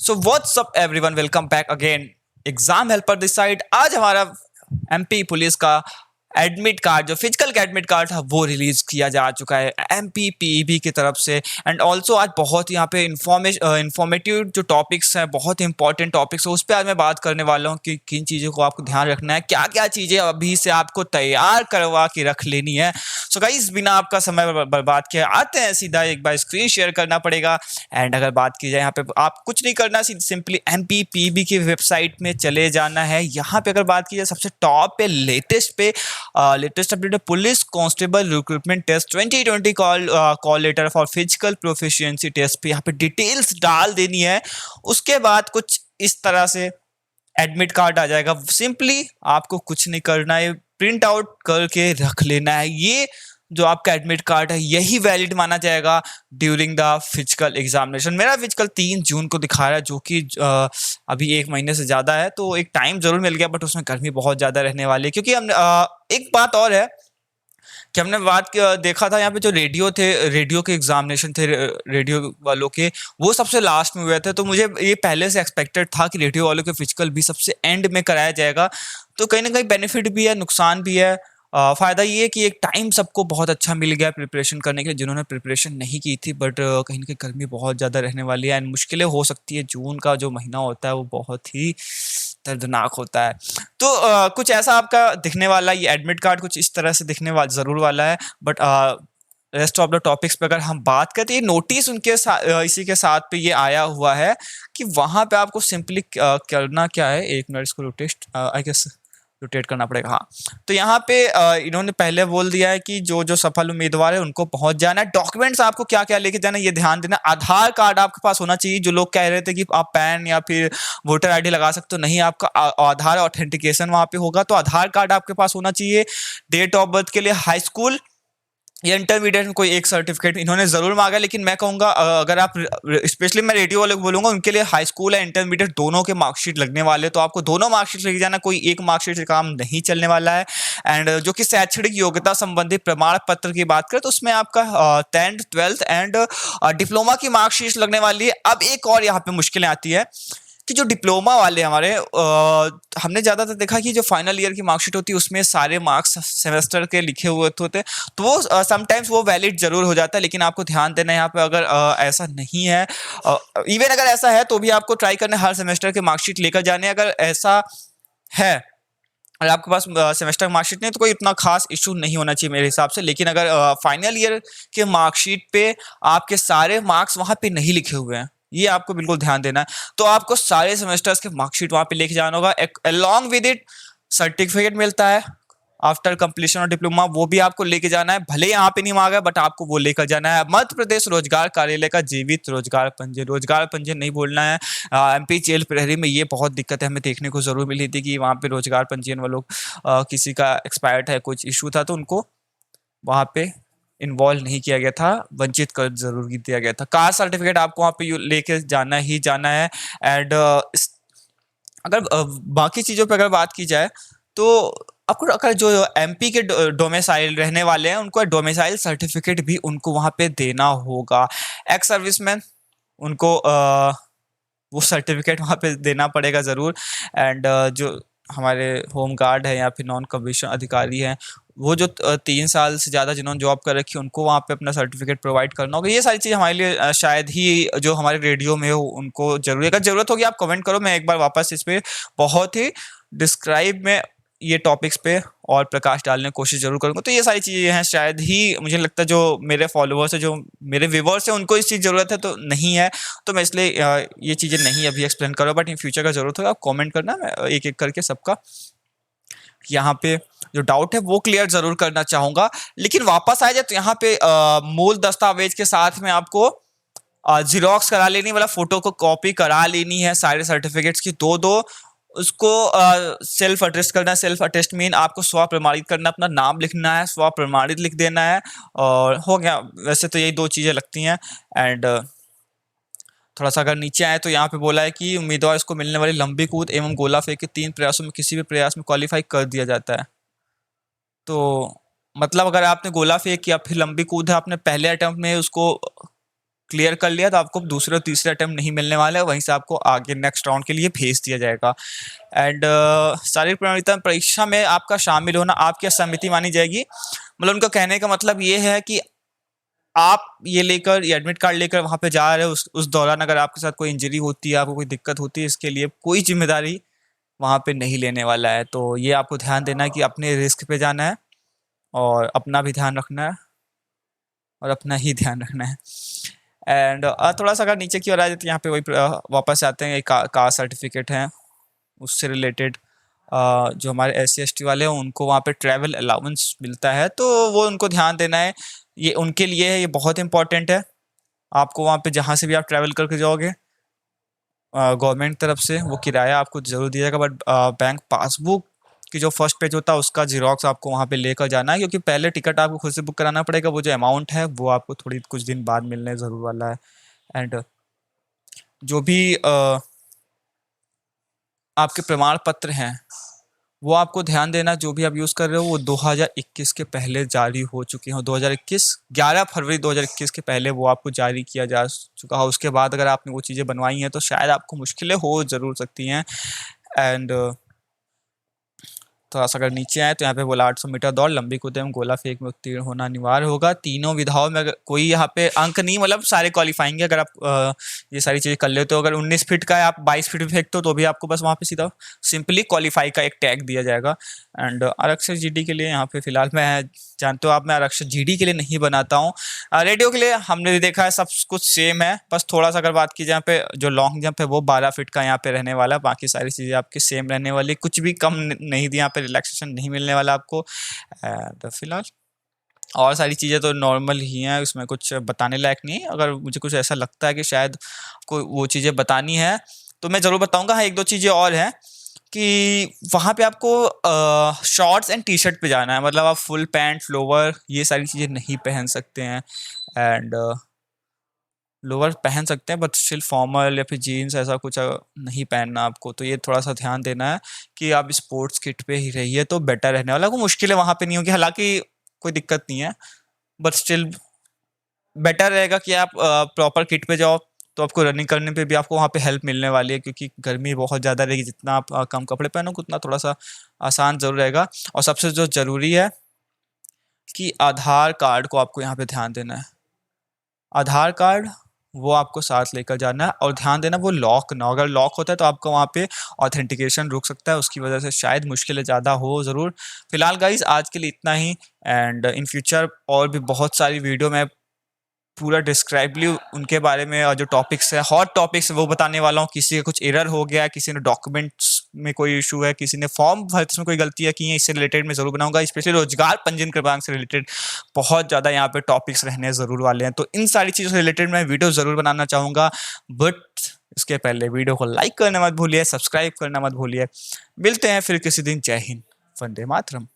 So what's up everyone, welcome back again. Exam helper this side. आज हमारा MP police का admit card, जो physical का admit card था, वो रिलीज किया जा चुका है एमपी पीईबी की तरफ से। एंड ऑल्सो आज बहुत यहाँ पे इंफॉर्मेटिव जो टॉपिक्स हैं, बहुत इंपॉर्टेंट टॉपिक्स है, उस पर आज मैं बात करने वाला हूँ कि किन चीज़ों को आपको ध्यान रखना है, क्या क्या चीज़ें अभी से आपको तैयार करवा के रख लेनी है। सो गाइस, बिना आपका समय बर्बाद किए आते हैं सीधा, एक बार स्क्रीन शेयर करना पड़ेगा। एंड अगर बात की जाए, यहाँ पे आप कुछ नहीं करना, सिंपली एमपीपीबी की वेबसाइट में चले जाना है। यहाँ पे अगर बात की जाए, सबसे टॉप पे लेटेस्ट अपडेट है, police constable recruitment test 2020 call letter for physical proficiency test पे यहाँ पे डिटेल्स डाल देनी है। उसके बाद कुछ इस तरह से एडमिट कार्ड आ जाएगा। सिंपली आपको कुछ नहीं करना है, प्रिंट आउट करके रख लेना है। ये जो आपका एडमिट कार्ड है, यही वैलिड माना जाएगा ड्यूरिंग द फिजिकल एग्जामिनेशन। मेरा फिजिकल 3 जून को दिखा रहा है, जो कि अभी 1 महीने से ज़्यादा है, तो एक टाइम ज़रूर मिल गया, बट उसमें गर्मी बहुत ज़्यादा रहने वाली है। क्योंकि हम एक बात और है कि हमने देखा था यहाँ पे जो रेडियो के एग्जामिनेशन थे, रेडियो वालों के, वो सबसे लास्ट में हुए थे। तो मुझे ये पहले से एक्सपेक्टेड था कि रेडियो वालों के फिजिकल भी सबसे एंड में कराया जाएगा। तो कहीं ना कहीं बेनिफिट भी है, नुकसान भी है। फ़ायदा ये है कि एक टाइम सबको बहुत अच्छा मिल गया प्रिपरेशन करने के लिए, जिन्होंने प्रिपरेशन नहीं की थी। बट कहीं ना कहीं गर्मी बहुत ज़्यादा रहने वाली है एंड मुश्किलें हो सकती है। जून का जो महीना होता है वो बहुत ही दर्दनाक होता है। तो कुछ ऐसा आपका दिखने वाला, ये एडमिट कार्ड कुछ इस तरह से दिखने वाला ज़रूर वाला है। But rest of the topics पे अगर हम बात करते हैं, नोटिस उनके साथ इसी के साथ पे ये आया हुआ है कि वहाँ पे आपको सिंपली करना क्या है। एक मिनट, इसको रोटेट करना पड़ेगा। हाँ, तो यहाँ पे इन्होंने पहले बोल दिया है कि जो जो सफल उम्मीदवार है उनको पहुंच जाना है। डॉक्यूमेंट्स आपको क्या क्या लेके जाना है, ये ध्यान देना। आधार कार्ड आपके पास होना चाहिए। जो लोग कह रहे थे कि आप पैन या फिर वोटर आईडी लगा सकते हो, नहीं, आपका आधार ऑथेंटिकेशन वहाँ पे होगा, तो आधार कार्ड आपके पास होना चाहिए। डेट ऑफ बर्थ के लिए हाई स्कूल या इंटरमीडिएट में कोई एक सर्टिफिकेट इन्होंने जरूर मांगा। लेकिन मैं कहूँगा, अगर आप, स्पेशली मैं रेडियो वाले को बोलूंगा, उनके लिए हाई स्कूल या इंटरमीडिएट दोनों के मार्कशीट लगने वाले, तो आपको दोनों मार्कशीट लेके जाना, कोई एक मार्कशीट से काम नहीं चलने वाला है। एंड जो कि शैक्षणिक योग्यता संबंधी प्रमाण पत्र की बात करें, तो उसमें आपका 10th 12th एंड डिप्लोमा की मार्कशीट लगने वाली है। अब एक और यहाँ पे मुश्किलें आती है कि जो डिप्लोमा वाले हमारे, हमने ज़्यादातर देखा कि जो फाइनल ईयर की मार्कशीट होती है, उसमें सारे मार्क्स सेमेस्टर के लिखे हुए होते हैं, तो वो समटाइम्स वो वैलिड जरूर हो जाता है। लेकिन आपको ध्यान देना है यहाँ पे, अगर ऐसा नहीं है, इवन अगर ऐसा है तो भी आपको ट्राई करना है हर सेमेस्टर के मार्कशीट लेकर जाने। अगर ऐसा है और आपके पास सेमेस्टर मार्कशीट नहीं, तो कोई इतना खास इशू नहीं होना चाहिए मेरे हिसाब से। लेकिन अगर फाइनल ईयर के मार्कशीट पे आपके सारे मार्क्स वहाँ पे नहीं लिखे हुए हैं, ये आपको बिल्कुल ध्यान देना है। तो आपको सारे सेमेस्टर्स के मार्कशीट वहाँ पे लेके जाना होगा। अलॉन्ग विद इट सर्टिफिकेट मिलता है आफ्टर कंप्लीशन ऑफ डिप्लोमा, वो भी आपको लेके जाना है। भले यहाँ पे नहीं मांगा, बट आपको वो लेकर जाना है। मध्य प्रदेश रोजगार कार्यालय का जीवित रोजगार पंजीयन नहीं बोलना है। एमपी जेल प्रहरी में ये बहुत दिक्कत है, हमें देखने को जरूर मिली थी कि वहाँ पे रोजगार पंजीयन वालों किसी का एक्सपायर्ड है, कुछ इशू था, तो उनको वहाँ पे इन्वॉल्व नहीं किया गया था, वंचित कर जरूर दिया गया था। कास्ट सर्टिफिकेट आपको वहाँ पे लेके जाना ही जाना है। एंड अगर बाकी चीज़ों पे अगर बात की जाए, तो आपको अगर जो एमपी के डोमिसाइल रहने वाले हैं, उनको डोमिसाइल सर्टिफिकेट भी उनको वहाँ पे देना होगा। एक्स सर्विसमैन, उनको वो सर्टिफिकेट वहाँ पे देना पड़ेगा ज़रूर। एंड जो हमारे होम गार्ड है या फिर नॉन कमीशन अधिकारी हैं, वो जो 3 साल से ज़्यादा जिन्होंने जॉब कर रखी है, उनको वहाँ पे अपना सर्टिफिकेट प्रोवाइड करना होगा। ये सारी चीज़ हमारे लिए शायद ही जो हमारे रेडियो में हो उनको जरूरी है। अगर ज़रूरत होगी आप कमेंट करो, मैं एक बार वापस इस पर बहुत ही डिस्क्राइब में ये टॉपिक्स पे और प्रकाश डालने की कोशिश जरूर करूंगा। तो ये सारी चीज़ें हैं, शायद ही मुझे लगता है जो मेरे फॉलोअर्स है, जो मेरे व्यूवर्स हैं, उनको इस चीज़ ज़रूरत है तो नहीं है, तो मैं इसलिए ये चीज़ें नहीं अभी एक्सप्लेन करूँ। बट इन फ्यूचर का ज़रूरत होगा, आप कमेंट करना, मैं एक एक करके सबका यहाँ पे जो डाउट है वो क्लियर जरूर करना चाहूँगा। लेकिन वापस आ जाए तो यहाँ पे मूल दस्तावेज के साथ में आपको जीरोक्स करा लेनी, वाला फोटो को कॉपी करा लेनी है सारे सर्टिफिकेट्स की, दो दो। उसको सेल्फ अटेस्ट करना है। सेल्फ अटेस्ट मीन आपको स्व प्रमाणित करना, अपना नाम लिखना है, स्व प्रमाणित लिख देना है, और हो गया। वैसे तो यही 2 चीज़ें लगती हैं। एंड थोड़ा सा अगर नीचे आए तो यहाँ पे बोला है कि उम्मीदवार इसको मिलने वाली लंबी कूद एवं गोला फेंक के 3 प्रयासों में किसी भी प्रयास में क्वालिफाई कर दिया जाता है। तो मतलब अगर आपने गोला फेंक या फिर लंबी कूद है, आपने पहले अटेम्प्ट में उसको क्लियर कर लिया तो आपको दूसरे और तीसरे अटेम्प्ट नहीं मिलने वाले हैं, वहीं से आपको आगे नेक्स्ट राउंड के लिए भेज दिया जाएगा। एंड शारीरिक प्रमाणिकता परीक्षा में आपका शामिल होना आपकी असहमति मानी जाएगी। मतलब उनका कहने का मतलब ये है कि आप ये लेकर, ये एडमिट कार्ड लेकर वहाँ पे जा रहे हो, उस दौरान अगर आपके साथ कोई इंजरी होती है, आपको कोई दिक्कत होती है, इसके लिए कोई जिम्मेदारी वहाँ पे नहीं लेने वाला है। तो ये आपको ध्यान देना है कि अपने रिस्क पे जाना है और अपना भी ध्यान रखना है और अपना ही ध्यान रखना है। एंड थोड़ा सा अगर नीचे की ओर आ जाए तो यहाँ पे वही वापस आते हैं, कास्ट सर्टिफिकेट है उससे रिलेटेड। जो हमारे SC ST वाले हैं उनको वहाँ पे ट्रैवल अलाउंस मिलता है, तो वो उनको ध्यान देना है, ये उनके लिए है, ये बहुत इंपॉर्टेंट है। आपको वहाँ पे जहाँ से भी आप ट्रैवल करके जाओगे गवर्नमेंट तरफ से वो किराया आपको ज़रूर दिया जाएगा, बट बैंक पासबुक की जो फर्स्ट पेज होता है उसका जीरोक्स आपको वहाँ पे लेकर जाना है, क्योंकि पहले टिकट आपको खुद से बुक कराना पड़ेगा, वो जो अमाउंट है वो आपको थोड़ी कुछ दिन बाद मिलने ज़रूर वाला है। एंड जो भी आपके प्रमाण पत्र हैं वो आपको ध्यान देना, जो भी आप यूज़ कर रहे हो वो 2021 के पहले जारी हो चुके हो। 2021 11 फरवरी 2021 के पहले वो आपको जारी किया जा चुका है। उसके बाद अगर आपने वो चीज़ें बनवाई हैं तो शायद आपको मुश्किलें हो ज़रूर सकती हैं। एंड थोड़ा सा अगर नीचे आए तो यहाँ पे बोला 800 मीटर दौड़, लंबी कूदे में गोला फेंक में उत्तीर्ण होना अनिवार्य होगा। तीनों विधाओं में अगर कोई यहाँ पे अंक नहीं, मतलब सारे क्वालिफाइंग है। अगर आप ये सारी चीज़ें कर लेते हो, अगर 19 फीट का है आप 22 फीट में फेंकते हो तो भी आपको बस वहाँ पे सीधा सिंपली क्वालिफाई का एक टैग दिया जाएगा। एंड आरक्षक GD के लिए यहाँ पे फिलहाल मैं, जानते हो आप, मैं आरक्षक GD के लिए नहीं बनाता हूँ। रेडियो के लिए हमने भी देखा है सब कुछ सेम है, बस थोड़ा सा अगर बात की जाए पे जो लॉन्ग जंप है वो 12 फीट का यहाँ पे रहने वाला है, बाकी सारी चीज़ें आपकी सेम रहने वाली, कुछ भी कम नहीं दी, यहाँ पे रिलैक्सेशन नहीं मिलने वाला आपको। तो फिलहाल और सारी चीज़ें तो नॉर्मल ही हैं, उसमें कुछ बताने लायक नहीं है। अगर मुझे कुछ ऐसा लगता है कि शायद कोई वो चीज़ें बतानी है तो मैं ज़रूर बताऊँगा। हाँ, एक दो चीज़ें और हैं कि वहाँ पे आपको शॉर्ट्स एंड टी-शर्ट पे जाना है, मतलब आप फुल पैंट लोअर ये सारी चीज़ें नहीं पहन सकते हैं। एंड लोअर पहन सकते हैं बट स्टिल फॉर्मल या फिर जीन्स ऐसा कुछ नहीं पहनना आपको। तो ये थोड़ा सा ध्यान देना है कि आप स्पोर्ट्स किट पे ही रहिए तो बेटर रहने वाला। कोई मुश्किलें वहाँ पे नहीं होगी, हालांकि कोई दिक्कत नहीं है, बट स्टिल बेटर रहेगा कि आप प्रॉपर किट पे जाओ, तो आपको रनिंग करने पे भी आपको वहाँ पे हेल्प मिलने वाली है, क्योंकि गर्मी बहुत ज़्यादा रहेगी। जितना आप कम कपड़े पहनोगे उतना थोड़ा सा आसान ज़रूर रहेगा। और सबसे जो ज़रूरी है कि आधार कार्ड को आपको यहाँ पे ध्यान देना है। आधार कार्ड वो आपको साथ लेकर जाना है, और ध्यान देना वो लॉक ना हो। अगर लॉक होता है तो आपका वहाँ पे ऑथेंटिकेशन रुक सकता है, उसकी वजह से शायद मुश्किलें ज़्यादा हो ज़रूर। फिलहाल गाइस आज के लिए इतना ही। एंड इन फ्यूचर और भी बहुत सारी वीडियो मैं पूरा डिस्क्राइबली उनके बारे में, और जो टॉपिक्स है हॉट टॉपिक्स वो बताने वाला हूँ। किसी का कुछ एरर हो गया, किसी ने डॉक्यूमेंट्स में कोई इशू है, किसी ने फॉर्म भरने में कोई गलतियाँ की हैं, इससे रिलेटेड मैं ज़रूर बनाऊंगा। स्पेशली रोजगार पंजीयन क्रमांक से रिलेटेड बहुत ज़्यादा यहाँ पे टॉपिक्स रहने ज़रूर वाले हैं, तो इन सारी चीज़ों से रिलेटेड मैं वीडियो ज़रूर बनाना चाहूँगा। बट इसके पहले वीडियो को लाइक करना मत भूलिए, सब्सक्राइब करना मत भूलिए। मिलते हैं फिर किसी दिन। जय हिंद, वंदे मातरम।